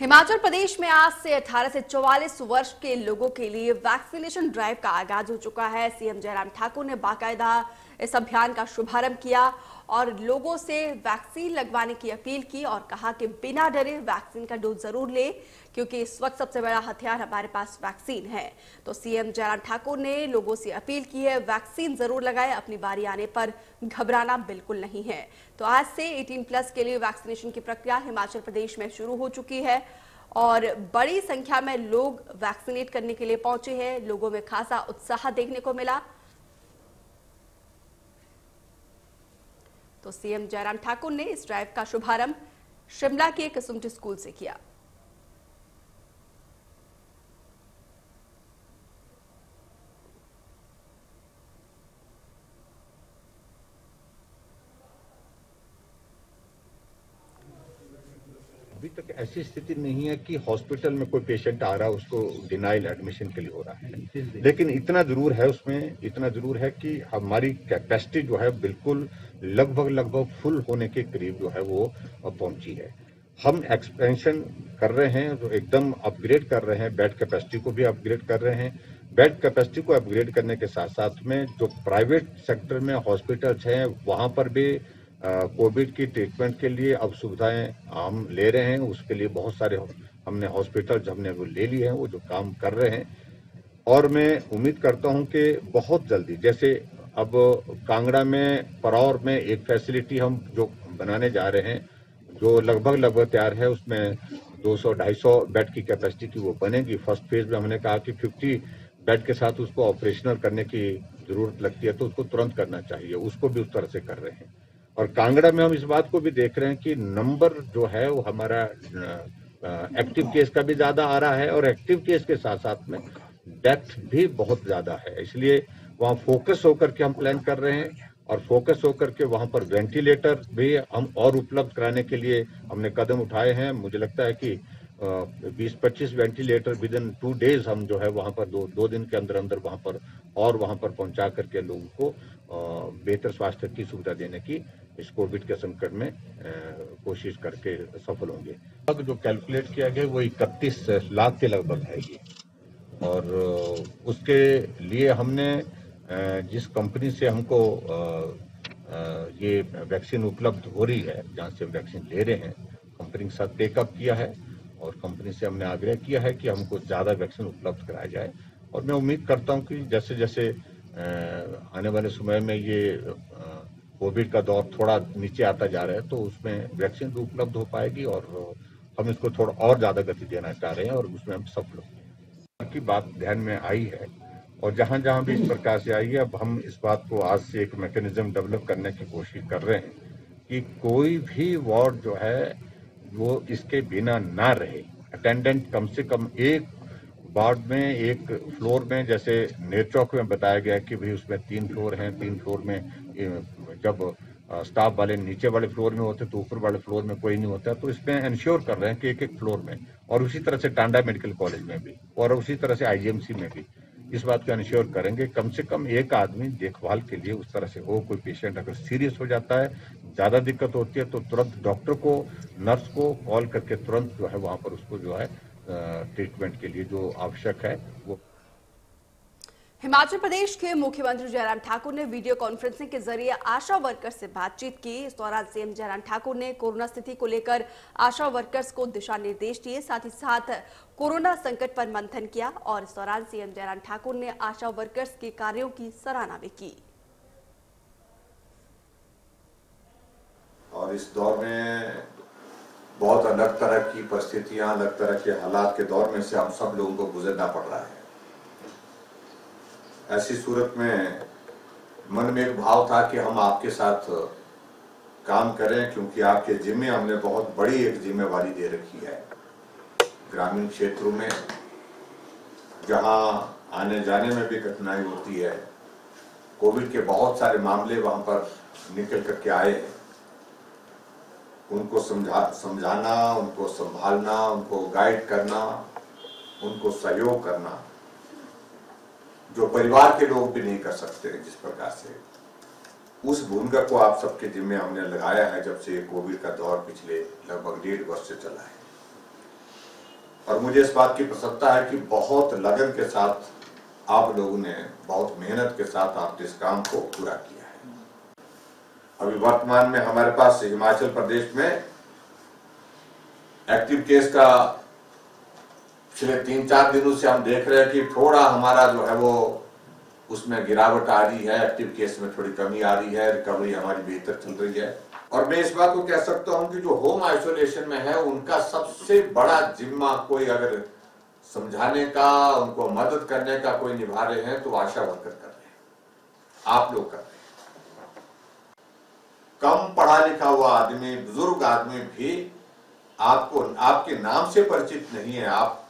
हिमाचल प्रदेश में आज से 18 से 44 वर्ष के लोगों के लिए वैक्सीनेशन ड्राइव का आगाज हो चुका है। सीएम जयराम ठाकुर ने बाकायदा इस अभियान का शुभारंभ किया और लोगों से वैक्सीन लगवाने की अपील की और कहा कि बिना डरे वैक्सीन का डोज जरूर ले, क्योंकि इस वक्त सबसे बड़ा हथियार हमारे पास वैक्सीन है। तो सीएम जयराम ठाकुर ने लोगों से अपील की है, वैक्सीन जरूर लगाए, अपनी बारी आने पर घबराना बिल्कुल नहीं है। तो आज से 18+ के लिए वैक्सीनेशन की प्रक्रिया हिमाचल प्रदेश में शुरू हो चुकी है और बड़ी संख्या में लोग वैक्सीनेट करने के लिए पहुंचे हैं। लोगों में खासा उत्साह देखने को मिला। तो सीएम जयराम ठाकुर ने इस ड्राइव का शुभारंभ शिमला के कसुम्पटी स्कूल से किया। अभी तक ऐसी स्थिति नहीं है कि हॉस्पिटल में कोई पेशेंट आ रहा है उसको डिनाइल एडमिशन के लिए हो रहा है, लेकिन इतना जरूर है कि हमारी कैपेसिटी जो है बिल्कुल लगभग फुल होने के करीब जो है वो पहुंची है। हम एक्सपेंशन कर रहे हैं, जो एकदम अपग्रेड कर रहे हैं, बेड कैपेसिटी को भी अपग्रेड कर रहे हैं। बेड कैपेसिटी को अपग्रेड करने के साथ साथ में जो प्राइवेट सेक्टर में हॉस्पिटल्स हैं वहां पर भी कोविड की ट्रीटमेंट के लिए अब सुविधाएं हम ले रहे हैं। उसके लिए बहुत सारे हमने हॉस्पिटल हमने वो ले लिए हैं, वो जो काम कर रहे हैं। और मैं उम्मीद करता हूं कि बहुत जल्दी, जैसे अब कांगड़ा में परौर में एक फैसिलिटी हम जो बनाने जा रहे हैं जो लगभग तैयार है, उसमें 200-250 बेड की कैपेसिटी की वो बनेगी। फर्स्ट फेज में हमने कहा कि 50 बेड के साथ उसको ऑपरेशनल करने की जरूरत लगती है तो उसको तुरंत करना चाहिए, उसको भी उस तरह से कर रहे हैं। और कांगड़ा में हम इस बात को भी देख रहे हैं कि नंबर जो है वो हमारा एक्टिव केस का भी ज्यादा आ रहा है और एक्टिव केस के साथ साथ में डेथ भी बहुत ज्यादा है। इसलिए वहाँ फोकस होकर के हम प्लान कर रहे हैं और फोकस होकर के वहाँ पर वेंटिलेटर भी हम और उपलब्ध कराने के लिए हमने कदम उठाए हैं। मुझे लगता है कि 20-25 वेंटिलेटर विद इन 2 डेज हम जो है वहाँ पर दो दिन के अंदर वहाँ पर पहुंचा करके लोगों को बेहतर स्वास्थ्य की सुविधा देने की इस कोविड के संकट में कोशिश करके सफल होंगे। अब जो कैलकुलेट किया गया वो 31 लाख के लगभग है ये, और उसके लिए हमने जिस कंपनी से हमको ये वैक्सीन उपलब्ध हो रही है, जहाँ से वैक्सीन ले रहे हैं, कंपनी के साथ टेकअप किया है और कंपनी से हमने आग्रह किया है कि हमको ज़्यादा वैक्सीन उपलब्ध कराया जाए। और मैं उम्मीद करता हूं कि जैसे जैसे आने वाले समय में ये कोविड का दौर थोड़ा नीचे आता जा रहा है तो उसमें वैक्सीन भी उपलब्ध हो पाएगी और हम इसको थोड़ा और ज़्यादा गति देना चाह रहे हैं और उसमें हम सफल होंगे की बात ध्यान में आई है। और जहां जहां भी इस प्रकार से आई है, अब हम इस बात को आज से एक मैकेनिज्म डेवलप करने की कोशिश कर रहे हैं कि कोई भी वार्ड जो है वो इसके बिना ना रहे। अटेंडेंट कम से कम एक वार्ड में, एक फ्लोर में, जैसे नेरचौक में बताया गया कि भाई उसमें 3 फ्लोर हैं, 3 फ्लोर में जब स्टाफ वाले नीचे वाले फ्लोर में होते तो ऊपर वाले फ्लोर में कोई नहीं होता, तो इसमें इंश्योर कर रहे हैं कि एक फ्लोर में, और उसी तरह से टांडा मेडिकल कॉलेज में भी और उसी तरह से आईजीएमसी में भी इस बात का इंश्योर करेंगे कम से कम एक आदमी देखभाल के लिए उस तरह से हो। कोई पेशेंट अगर सीरियस हो जाता है, ज्यादा दिक्कत होती है, तो तुरंत डॉक्टर को, नर्स को कॉल करके तुरंत जो है वहां पर उसको जो है ट्रीटमेंट के लिए जो आवश्यक है वो। हिमाचल प्रदेश के मुख्यमंत्री जयराम ठाकुर ने वीडियो कॉन्फ्रेंसिंग के जरिए आशा वर्कर्स से बातचीत की। इस दौरान सीएम जयराम ठाकुर ने कोरोना स्थिति को लेकर आशा वर्कर्स को दिशा निर्देश दिए, साथ ही साथ कोरोना संकट पर मंथन किया और इस दौरान सीएम जयराम ठाकुर ने आशा वर्कर्स के कार्यों की सराहना भी की। और इस दौर में बहुत अलग तरह की परिस्थितियां, अलग तरह के हालात के दौर में से हम सब लोगों को गुजरना पड़ रहा है। ऐसी सूरत में मन में एक भाव था कि हम आपके साथ काम करें, क्योंकि आपके जिम्मे हमने बहुत बड़ी एक जिम्मेवारी दे रखी है। ग्रामीण क्षेत्रों में जहां आने जाने में भी कठिनाई होती है, कोविड के बहुत सारे मामले वहां पर निकल करके आए हैं, उनको समझाना, उनको संभालना, उनको गाइड करना, उनको सहयोग करना, जो परिवार के लोग भी नहीं कर सकते जिस प्रकार से, उस भूमिका को आप सबके जिम्मे हमने लगाया है जब से कोविड का दौर पिछले लगभग 1.5 वर्ष से चला है। और मुझे इस बात की प्रसन्नता है कि बहुत लगन के साथ आप लोगों ने, बहुत मेहनत के साथ आपने इस काम को पूरा किया है। अभी वर्तमान में हमारे पास हिमाचल प्रदेश में एक्टिव केस का पिछले 3-4 दिनों से हम देख रहे हैं कि थोड़ा हमारा जो है वो उसमें गिरावट आ रही है, एक्टिव केस में थोड़ी कमी आ रही है, रिकवरी हमारी बेहतर चल रही है। और मैं इस बात को कह सकता हूं कि जो होम आइसोलेशन में है उनका सबसे बड़ा जिम्मा कोई अगर समझाने का, उनको मदद करने का कोई निभा रहे हैं तो आशा वर्कर कर रहे हैं, आप लोग कर रहे हैं। कम पढ़ा लिखा हुआ आदमी, बुजुर्ग आदमी भी आपको, आपके नाम से परिचित नहीं है, आप